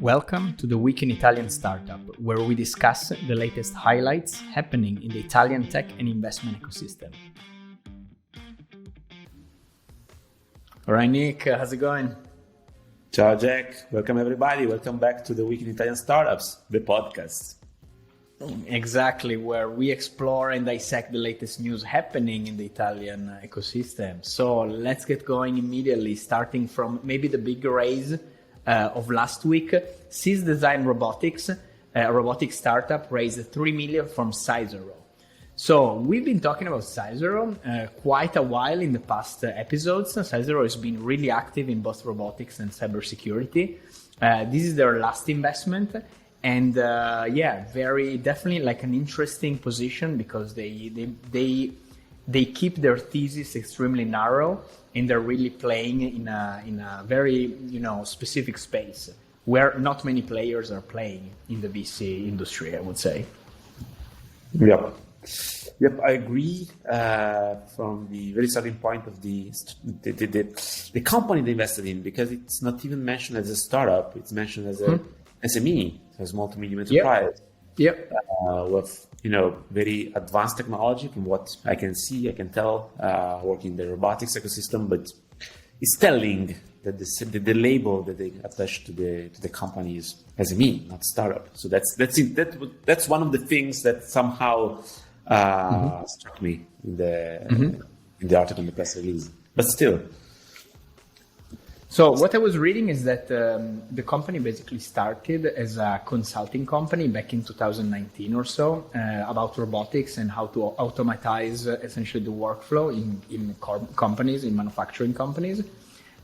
Welcome to the Week in Italian Startup, where we discuss the latest highlights happening in the Italian tech and investment ecosystem. All right, Nick, how's it going? Ciao, Jack. Welcome, everybody. Welcome back to the Week in Italian Startups, the podcast. Exactly, where we explore and dissect the latest news happening in the Italian ecosystem. So let's get going immediately, starting from maybe the big raise of last week. Sysdesign Robotics, a robotics startup, raised 3 million from Cysero. So we've been talking about Cysero quite a while in the past episodes. Cysero has been really active in both robotics and cybersecurity. This is their last investment. And very definitely like an interesting position because they keep their thesis extremely narrow and they're really playing in a very specific space where not many players are playing in the VC industry, I would say. Yep, I agree. From the very starting point of the company they invested in, because it's not even mentioned as a startup; it's mentioned as a SME, a small to medium enterprise. Yep. With very advanced technology, from what I can see, I can tell, working in the robotics ecosystem. But it's telling that the label that they attach to the company is SME, not startup. So that's it. That's one of the things that somehow struck me in the article in the press release. But still. So what I was reading is that the company basically started as a consulting company back in 2019 or so about robotics and how to automatize essentially the workflow in companies, in manufacturing companies.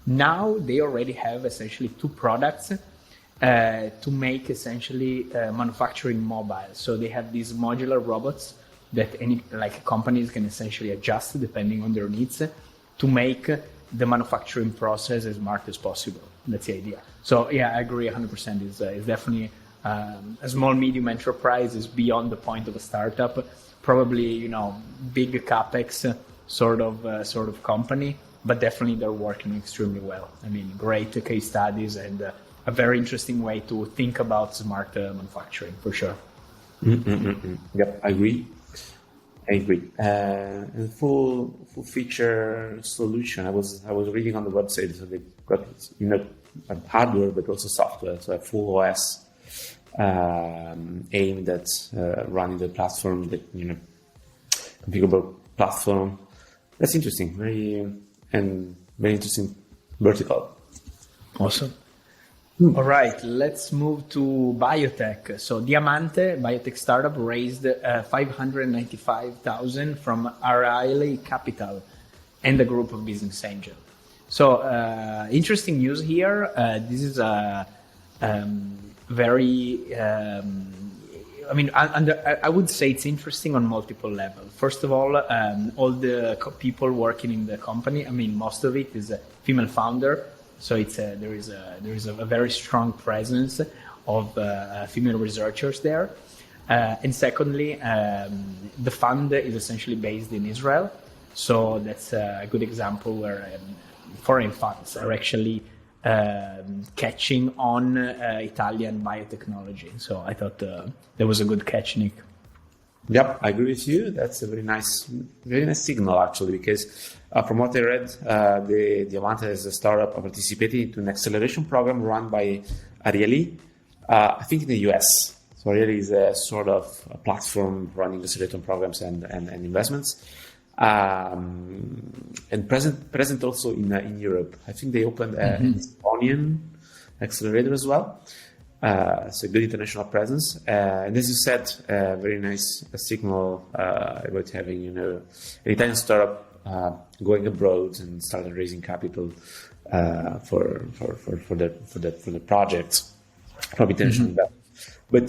Now they already have essentially two products to make essentially manufacturing mobile. So they have these modular robots that companies can essentially adjust depending on their needs to make the manufacturing process as smart as possible. That's the idea. So yeah, I agree 100%. It's definitely a small, medium enterprise is beyond the point of a startup. Probably, big capex sort of company, but definitely they're working extremely well. I mean, great case studies and a very interesting way to think about smart manufacturing for sure. Yep, I agree. And full feature solution. I was reading on the website, so they got hardware but also software. So a full OS aimed at running the platform, the configurable platform. That's interesting. Very interesting vertical. Awesome. All right, let's move to biotech. So Diamante, biotech startup, raised 595,000 from Arieli Capital and a group of business angels. So interesting news here. This is a very, I would say it's interesting on multiple levels. First of all the people working in the company, most of it is a female founder. So there is a very strong presence of female researchers there. And secondly, the fund is essentially based in Israel. So that's a good example where foreign funds are actually catching on Italian biotechnology. So I thought that was a good catch, Nick. Yep, I agree with you. That's a very nice signal, actually, because from what I read, the Diamante as a startup participating into an acceleration program run by Arieli, I think in the US. So Arieli is a sort of a platform running accelerator programs and investments, and present also in Europe. I think they opened an Estonian accelerator as well. So good international presence, and as you said, very nice signal about having an Italian startup going abroad and started raising capital for the project from international investors. But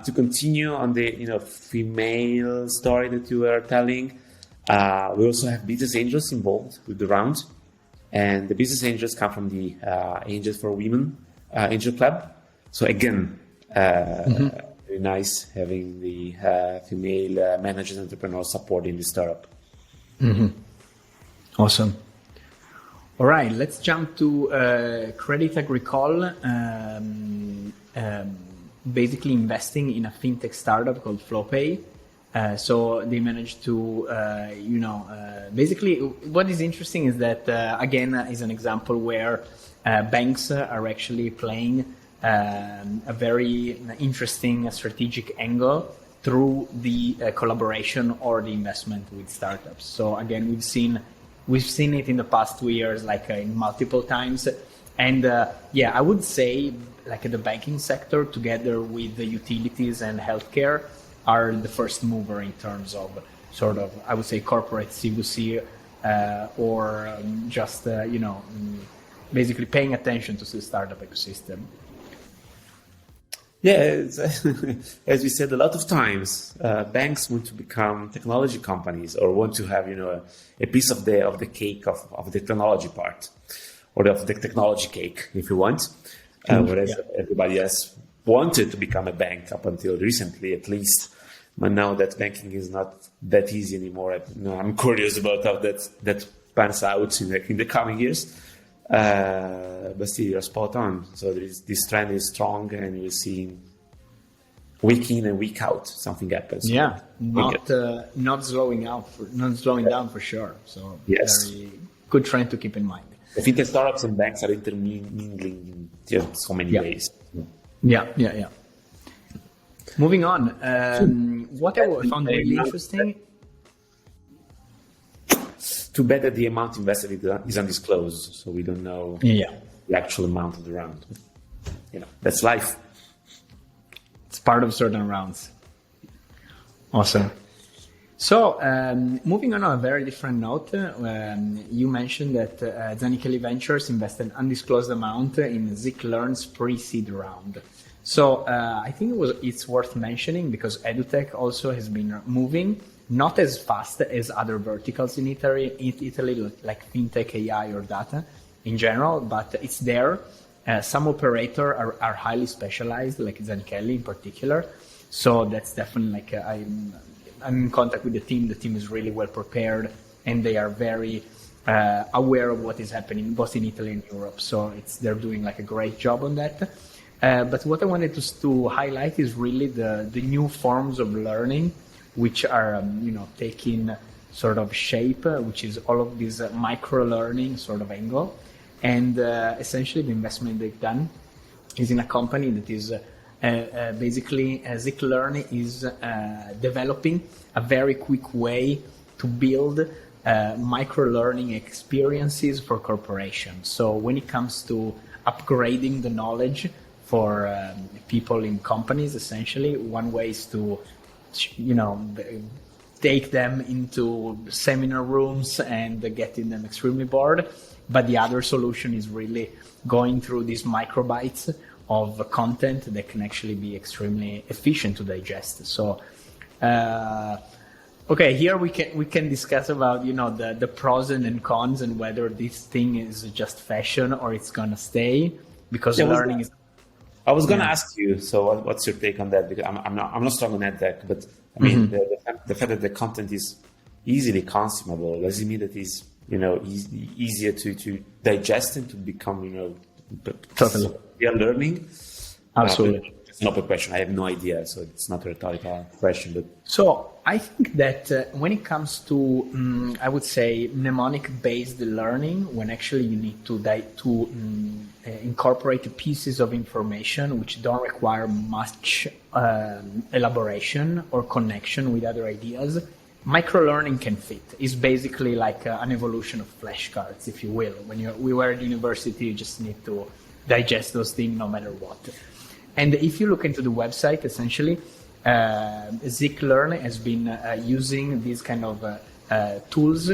to continue on the female story that you were telling, we also have business angels involved with the round, and the business angels come from the Angels for Women Angel Club. So again, very nice having the female managers and entrepreneurs supporting the startup. Awesome. All right, let's jump to Credit Agricole. basically investing in a fintech startup called Flowpay. So they managed to, basically what is interesting is that, again, is an example where banks are actually playing a very interesting strategic angle through the collaboration or the investment with startups. So again, we've seen it in the past 2 years, like in multiple times. And I would say like the banking sector together with the utilities and healthcare are the first mover in terms of sort of, I would say, corporate CVC or basically paying attention to the startup ecosystem. Yeah, as we said a lot of times, banks want to become technology companies or want to have a piece of the cake of the technology part, or of the technology cake, if you want. Whereas everybody else wanted to become a bank up until recently, at least. But now that banking is not that easy anymore, I'm curious about how that pans out in the coming years. But still, you're spot on. So this trend is strong, and we're seeing week in and week out something happens. Yeah, not slowing down for sure. So very good trend to keep in mind. I think the startups and banks are intermingling in so many ways. Yeah. Moving on, what I found really interesting. Too bad that the amount invested is undisclosed, so we don't know the actual amount of the round. That's life. It's part of certain rounds. Awesome. So, moving on a very different note, you mentioned that Zanichelli Ventures invested an undisclosed amount in Zick Learn's pre-seed round. So, I think it's worth mentioning because EdTech also has been moving, not as fast as other verticals in Italy, like fintech, AI, or data in general, but it's there. Some operators are highly specialized, like Zanichelli in particular. So that's definitely like I'm in contact with the team. The team is really well prepared, and they are very aware of what is happening both in Italy and Europe. So they're doing like a great job on that. But what I wanted to highlight is really the new forms of learning, which are taking sort of shape, which is all of this micro learning sort of angle. And essentially the investment they've done is in a company that is basically Zick Learn is developing a very quick way to build micro learning experiences for corporations. So when it comes to upgrading the knowledge for people in companies, essentially one way is to take them into seminar rooms and getting them extremely bored. But the other solution is really going through these microbytes of content that can actually be extremely efficient to digest. So, here we can discuss about the pros and cons and whether this thing is just fashion or it's gonna stay, because learning is. I was gonna ask you. So, what's your take on that? Because I'm not strong on EdTech, but I mean the fact that the content is easily consumable, does it mean that it's easier to digest and to become, totally real learning? Absolutely. It's an open question. I have no idea, so it's not a rhetorical question. But so I think that when it comes to, I would say, mnemonic-based learning, when actually you need to incorporate pieces of information which don't require much elaboration or connection with other ideas, micro-learning can fit. It's basically like an evolution of flashcards, if you will. When we were at university, you just need to digest those things no matter what. And if you look into the website, essentially, Zick Learn has been using these kind of tools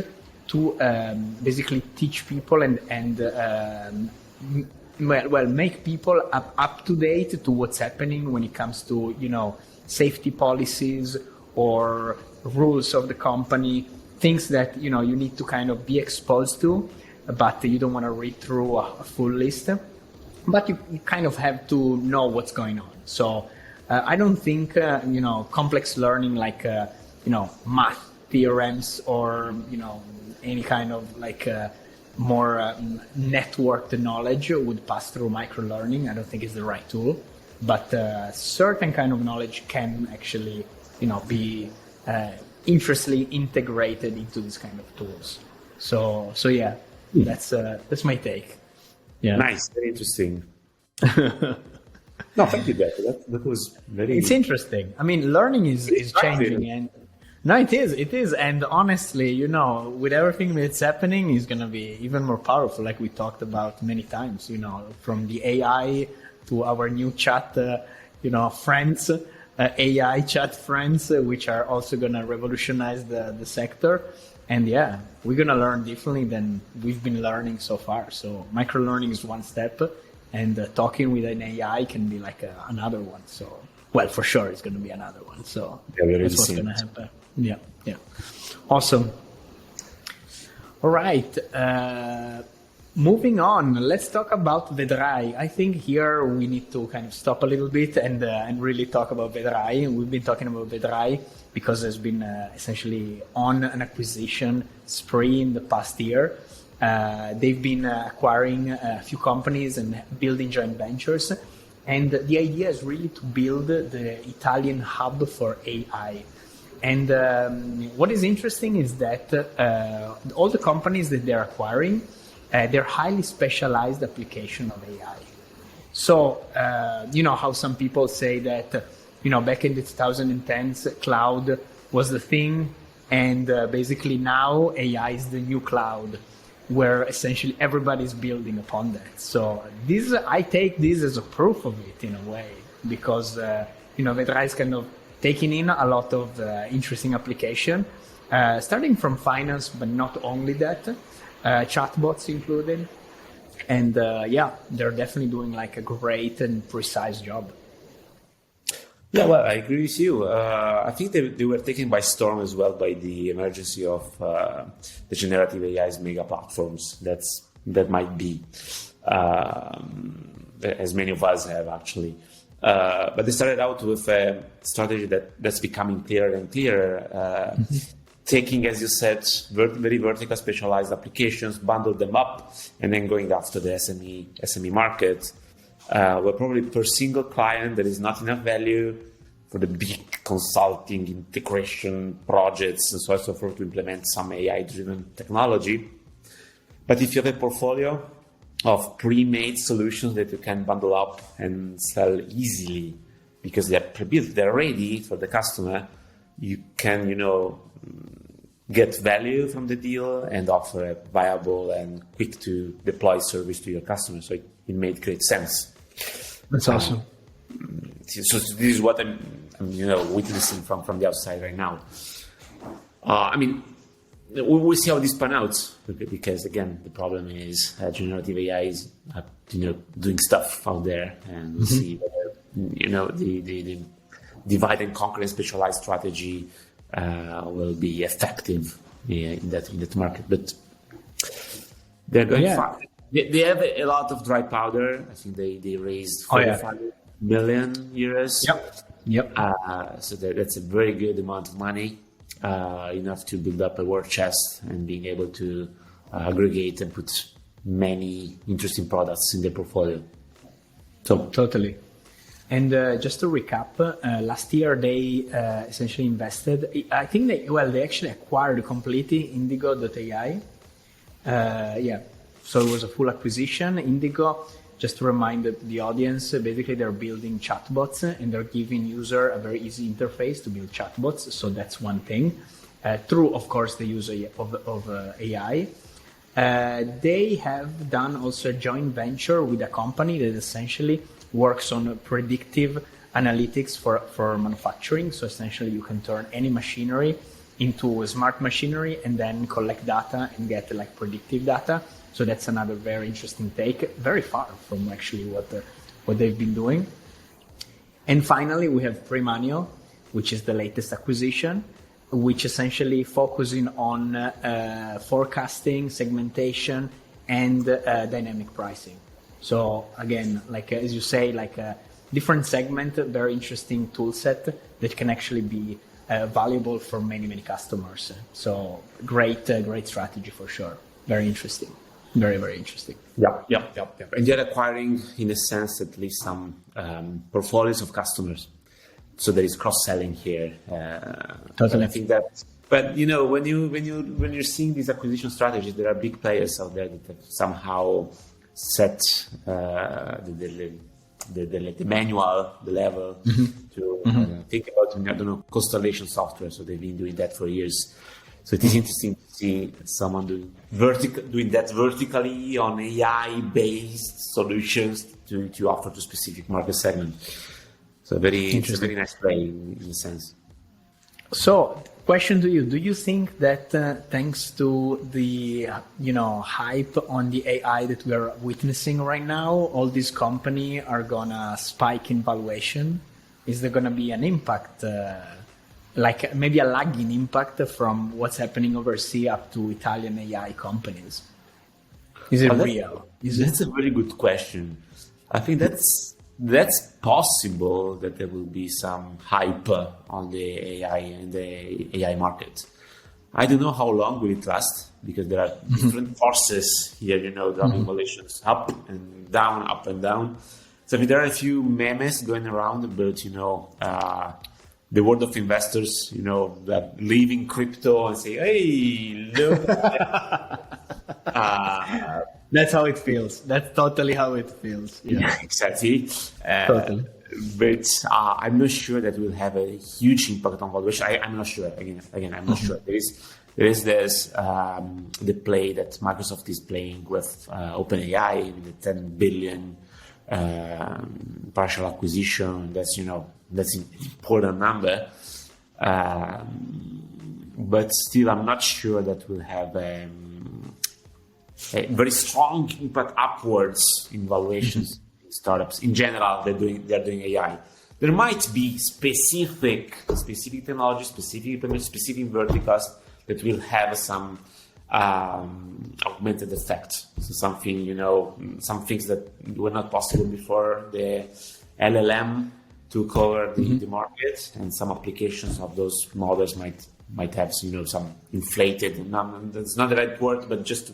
to basically teach people and make people up to date to what's happening when it comes to safety policies or rules of the company, things that you need to kind of be exposed to, but you don't want to read through a full list. But you kind of have to know what's going on. So I don't think complex learning like math theorems or any kind of like more networked knowledge would pass through micro learning. I don't think it's the right tool. but certain kind of knowledge can actually, be interestingly integrated into this kind of tools. So yeah, that's my take. Yeah. Nice, very interesting. No, thank you, that was very... It's interesting. I mean, learning is changing, and no, it is. And honestly, with everything that's happening, is going to be even more powerful, like we talked about many times, from the AI to our new chat, friends, AI chat friends, which are also going to revolutionize the sector. And yeah, we're going to learn differently than we've been learning so far. So micro learning is one step, and talking with an AI can be like another one. So, well, for sure, it's going to be another one. So that's what's going to happen. Yeah. Awesome. All right. Moving on, let's talk about Vedrai. I think here we need to kind of stop a little bit and really talk about Vedrai. We've been talking about Vedrai because it's been essentially on an acquisition spree in the past year. They've been acquiring a few companies and building joint ventures. And the idea is really to build the Italian hub for AI. And what is interesting is that all the companies that they're acquiring, they're highly specialized application of AI. So, how some people say that, back in the 2010s, cloud was the thing. And basically now AI is the new cloud, where essentially everybody's building upon that. So I take this as a proof of it in a way, because, Vedrai is kind of taking in a lot of interesting application, starting from finance, but not only that, chatbots included. And they're definitely doing like a great and precise job. Yeah, well, I agree with you. I think they were taken by storm as well by the emergence of the generative AI's mega platforms. That might be, as many of us have actually. But they started out with a strategy that's becoming clearer and clearer, taking, as you said, very vertical specialized applications, bundle them up, and then going after the SME market. Where probably per single client there is not enough value for the big consulting integration projects and so on and so forth to implement some AI-driven technology. But if you have a portfolio of pre-made solutions that you can bundle up and sell easily because they're pre-built, they're ready for the customer, you can, get value from the deal and offer a viable and quick to deploy service to your customers. So it made great sense. That's awesome. So this is what I'm witnessing from the outside right now. We'll see how this pan out, because again, the problem is generative AI is doing stuff out there, and we'll see whether the divide and conquer and specialized strategy will be effective in that market. But they're going fast. They have a lot of dry powder. I think they raised 45 million euros. Yep. So that's a very good amount of money, enough to build up a war chest and being able to aggregate and put many interesting products in their portfolio. So totally. And just to recap, last year they essentially invested. I think they actually acquired completely Indigo.ai. So it was a full acquisition. Indigo, just to remind the audience, basically they're building chatbots and they're giving user a very easy interface to build chatbots. So that's one thing. Through, of course, the use of AI. They have done also a joint venture with a company that essentially works on predictive analytics for manufacturing. So essentially you can turn any machinery into a smart machinery and then collect data and get like predictive data. So that's another very interesting take, very far from actually what they've been doing. And finally, we have Premoneo, which is the latest acquisition, which essentially focusing on forecasting, segmentation, and dynamic pricing. So again, like as you say, like a different segment, very interesting tool set that can actually be valuable for many customers. So great strategy for sure. Very interesting. Very, very interesting. Yeah. And they're acquiring, in a sense, at least some portfolios of customers. So there is cross-selling here. Totally. I think that, but when you're seeing these acquisition strategies, there are big players out there that have somehow set the manual, the level to think about constellation software. So they've been doing that for years. So it is interesting to see someone doing that vertically on AI-based solutions to offer to specific market segment. So it's a very nice play in a sense. So, question to you: do you think that thanks to the hype on the AI that we are witnessing right now, all these companies are gonna spike in valuation? Is there gonna be an impact? Like maybe a lagging impact from what's happening overseas up to Italian AI companies? Is it real? That's a very good question. I think that's possible that there will be some hype on the AI and the AI market. I don't know how long will it last because there are different forces here, driving valuations up and down, up and down. So I mean, there are a few memes going around about, the world of investors, that leaving crypto and say, hey, look. That's how it feels. That's totally how it feels. Yeah, exactly. Totally. But I'm not sure that will have a huge impact on valuation. I'm not sure. Again, I'm not sure. There is this the play that Microsoft is playing with OpenAI, with the 10 billion partial acquisition. That's an important number. But still, I'm not sure that will have a very strong impact upwards in valuations in startups. In general, they're doing AI. There might be specific technologies, specific verticals that will have some augmented effect. So some things that were not possible before the LLM took over the market, and some applications of those models might have some inflated. That's not the right word, but just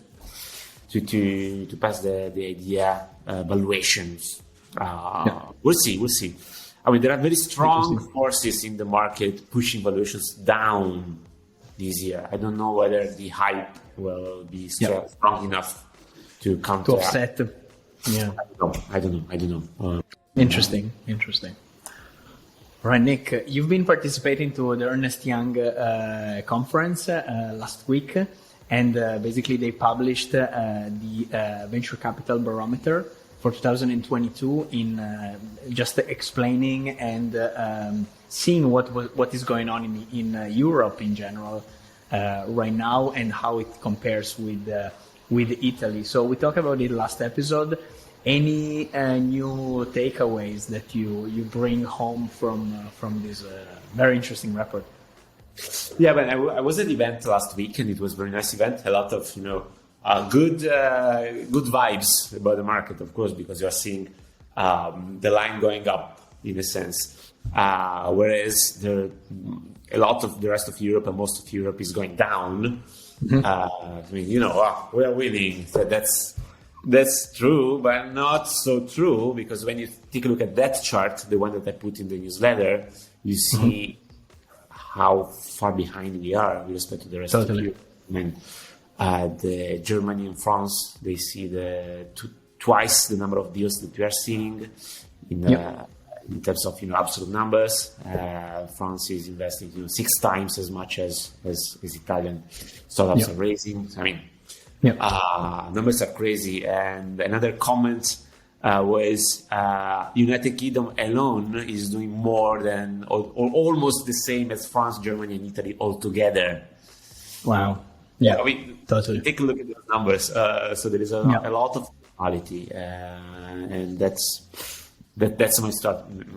to pass the idea valuations. We'll see. I mean, there are very strong forces in the market pushing valuations down this year. I don't know whether the hype will be strong enough to counter. To offset. Yeah. I don't know. Interesting. Right, Nick, you've been participating to the Ernst Young conference last week, and basically they published the Venture Capital Barometer for 2022 in just explaining and seeing what is going on in Europe in general right now and how it compares with Italy. So we talked about it last episode. Any new takeaways that you bring home from this very interesting report? Yeah, but I was at the event last week, and it was a very nice event. A lot of good vibes about the market, of course, because you are seeing the line going up in a sense, whereas a lot of the rest of Europe and most of Europe is going down. We are winning. So that's true, but not so true, because when you take a look at that chart, the one that I put in the newsletter, you see how far behind we are with respect to the rest of Europe. I mean, the Germany and France, they see twice the number of deals that we are seeing in terms of absolute numbers. France is investing 6 times as much as Italian startups are raising. I mean, numbers are crazy. And another comment was United Kingdom alone is doing more than or almost the same as France, Germany, and Italy altogether. Wow. Yeah, totally. Take a look at those numbers. So there is a lot of quality, and that's my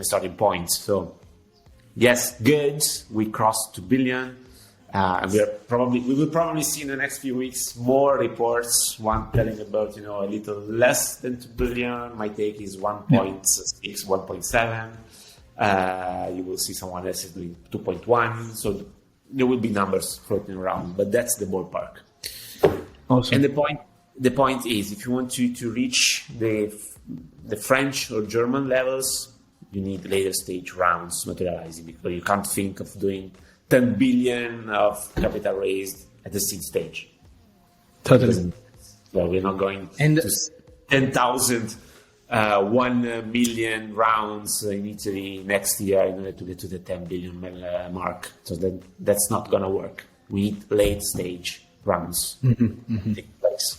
starting point. So yes, good. We crossed 2 billion. And we will probably see in the next few weeks more reports. One telling about a little less than 2 billion. My take is 1.6, 1.7. You will see someone else is doing 2.1. So there will be numbers floating around, but that's the ballpark. Awesome. And the point is, if you want to reach the French or German levels, you need later stage rounds materializing, because you can't think of doing 10 billion of capital raised at the seed stage. Totally. Well, we're not going to 10,000, 1 million rounds in Italy next year in order to get to the 10 billion mark. So that's not going to work. We need late stage rounds to take place.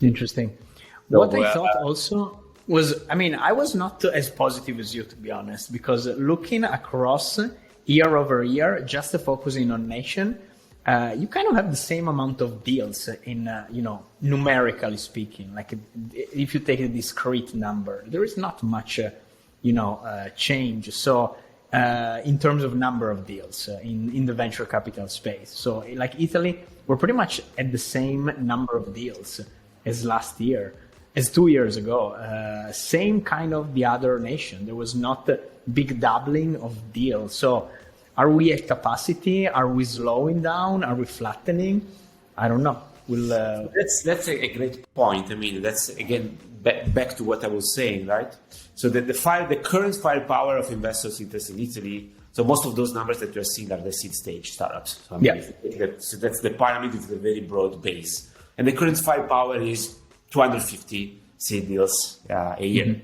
Interesting. So, what I thought also was, I was not as positive as you, to be honest, because looking across year over year, just focusing on nation, you kind of have the same amount of deals in, numerically speaking. Like if you take a discrete number, there is not much, change. So in terms of number of deals in the venture capital space. So like Italy, we're pretty much at the same number of deals as last year, as 2 years ago. Same kind of the other nation. There was not a big doubling of deals. So are we at capacity? Are we slowing down? Are we flattening? I don't know. That's a great point. That's again back to what I was saying, right? So the current firepower of investors interested in Italy. So most of those numbers that you're seeing are the seed stage startups. So so that's the pyramid with a very broad base, and the current firepower is 250 seed deals a year.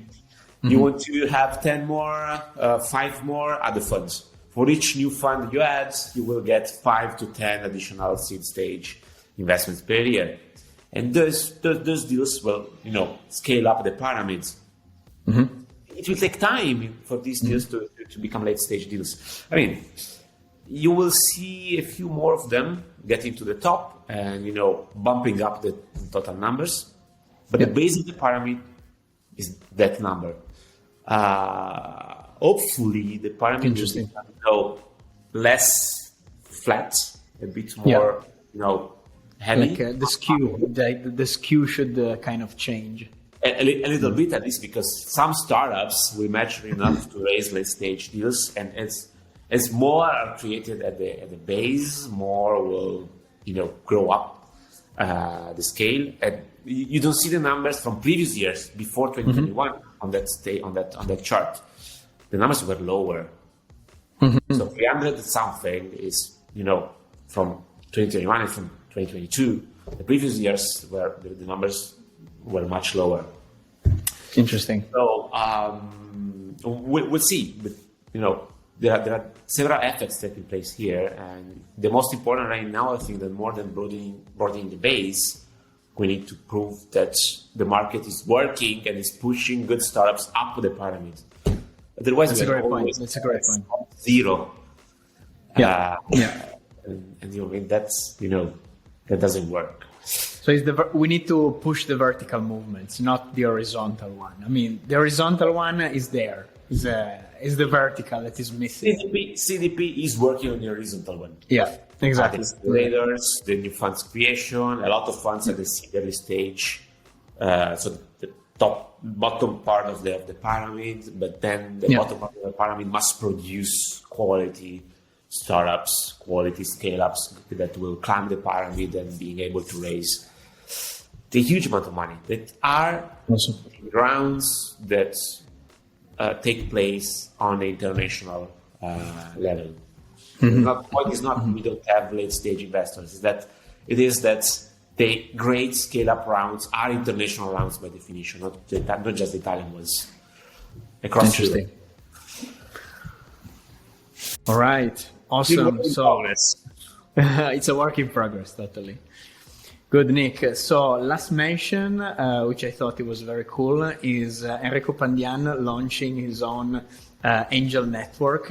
You want to have 10 more, 5 more other funds. For each new fund you add, you will get 5 to 10 additional seed stage investments per year. And those deals will, scale up the pyramids. It will take time for these deals to become late stage deals. You will see a few more of them getting to the top and, bumping up the total numbers. But the base of the pyramid is that number. Hopefully the pyramid will become less flat, a bit more, heavy. Like the skew should kind of change. A little bit, at least, because some startups will mature enough to raise late stage deals, and as more are created at the base, more will grow up the scale. And you don't see the numbers from previous years before 2021 on that chart. The numbers were lower. So 300 something is from 2021 and from 2022. The previous years where the numbers were much lower. Interesting. So we'll see. But there are several effects taking place here, and the most important right now, I think, that more than broadening the base, we need to prove that the market is working and is pushing good startups up the pyramid. Otherwise, that's a great point. That's a great point. Zero. Yeah. And that's that doesn't work. So we need to push the vertical movements, not the horizontal one. The horizontal one is there. Is the vertical that is missing. CDP is working on the horizontal one. Yeah, exactly. The accelerators, the new funds creation, a lot of funds at the early stage. So the bottom part of the pyramid, but then the bottom part of the pyramid must produce quality startups, quality scale-ups that will climb the pyramid and being able to raise the huge amount of money that are rounds that take place on the international level. The point is not we don't have late-stage investors. It is that the great scale-up rounds are international rounds by definition, not just the Italian ones. Across Europe. All right. Awesome. So it's a work in progress, totally. Good, Nick. So last mention, which I thought it was very cool, is Enrico Pandian launching his own angel network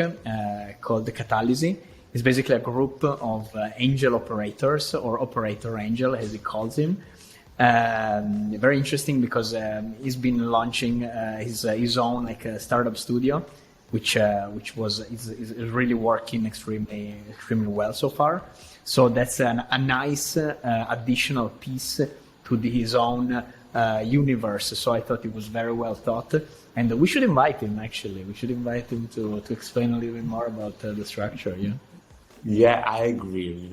called the Catalisi. It's basically a group of angel operators, or operator angel, as he calls him. Very interesting because he's been launching his own startup studio, which is really working extremely well so far. So that's a nice additional piece to his own universe. So I thought it was very well thought, and we should invite him. Actually, we should invite him to explain a little bit more about the structure. Yeah. Yeah, I agree.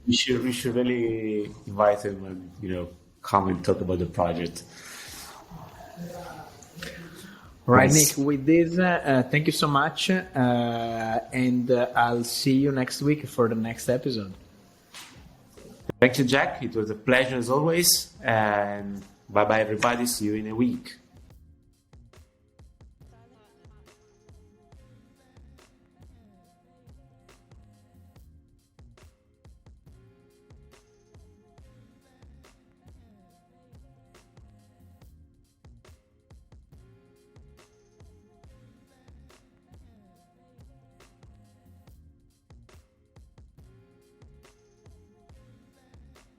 we should really invite him and come and talk about the project. Right, Nice. Nick, with this, thank you so much. And I'll see you next week for the next episode. Thank you, Jack. It was a pleasure as always. And bye-bye, everybody. See you in a week.